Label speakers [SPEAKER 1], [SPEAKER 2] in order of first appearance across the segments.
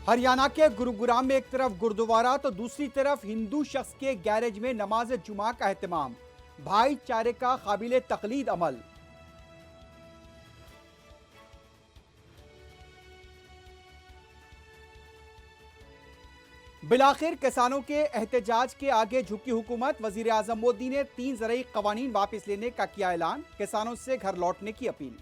[SPEAKER 1] हरियाणा के गुरुग्राम में एक तरफ गुरुद्वारा तो दूसरी तरफ हिंदू शख्स के गैरेज में नमाज जुमा का एहतमाम। भाईचारे का काबिले तकलीद अमल। बिलाखिर किसानों के एहतजाज के आगे झुकी हुकूमत। वजीर आजम मोदी ने 3 ज़रई कवानीन वापस लेने का किया ऐलान। किसानों से घर लौटने की अपील।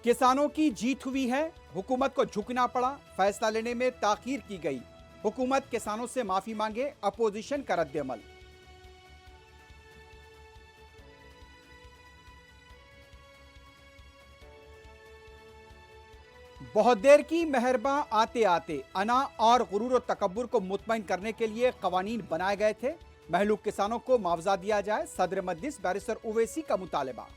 [SPEAKER 1] किसानों की जीत हुई है, हुकूमत को झुकना पड़ा, फैसला लेने में ताखीर की गई। हुकूमत किसानों से माफी मांगे, अपोजिशन का रद्द-ए-अमल। बहुत देर की मेहरबा आते आते अना और गुरूर और तकब्बुर को मुतमईन करने के लिए कवानीन बनाए गए थे। महलूक किसानों को मुआवजा दिया जाए, सदर मजलिस बैरिस्टर ओवैसी का मुतालबा।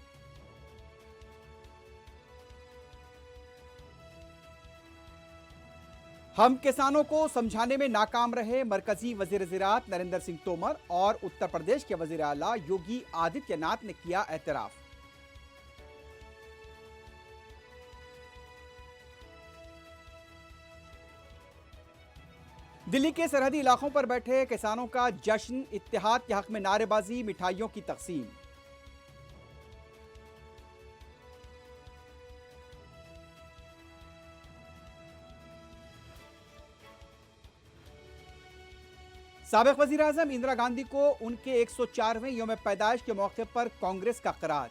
[SPEAKER 1] हम किसानों को समझाने में नाकाम रहे, मरकजी वजीर ज़राअत नरेंद्र सिंह तोमर और उत्तर प्रदेश के वजीर आला योगी आदित्यनाथ ने किया एतराफ। दिल्ली के सरहदी इलाकों पर बैठे किसानों का जश्न, इत्तेहाद के हक में नारेबाजी, मिठाइयों की तकसीम। साबिक वजीर आजम इंदिरा गांधी को उनके 104वें यौम पैदाइश के मौके पर कांग्रेस का खराज।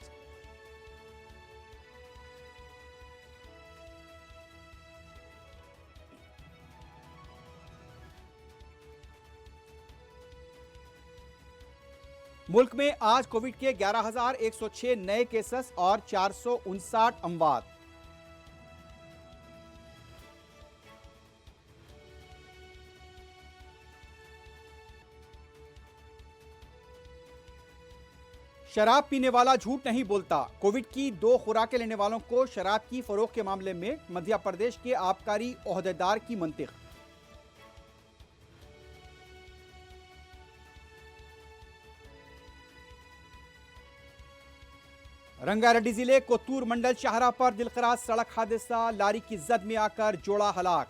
[SPEAKER 1] मुल्क में आज कोविड के 11,106 नए केसेस और 459 अमवात। शराब पीने वाला झूठ नहीं बोलता। कोविड की 2 खुराकें लेने वालों को शराब की फरोख्त के मामले में मध्य प्रदेश के आबकारी ओहदेदार की मंतिक। रंगारेड्डी जिले कोत्तूर मंडल शाहरा पर दिलखराज सड़क हादसा, लारी की जद में आकर जोड़ा हलाक।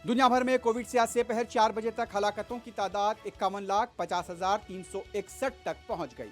[SPEAKER 1] दुनिया भर में कोविड से आज से पहर 4 बजे तक हलाकतों की तादाद 51,50,361 तक पहुंच गई।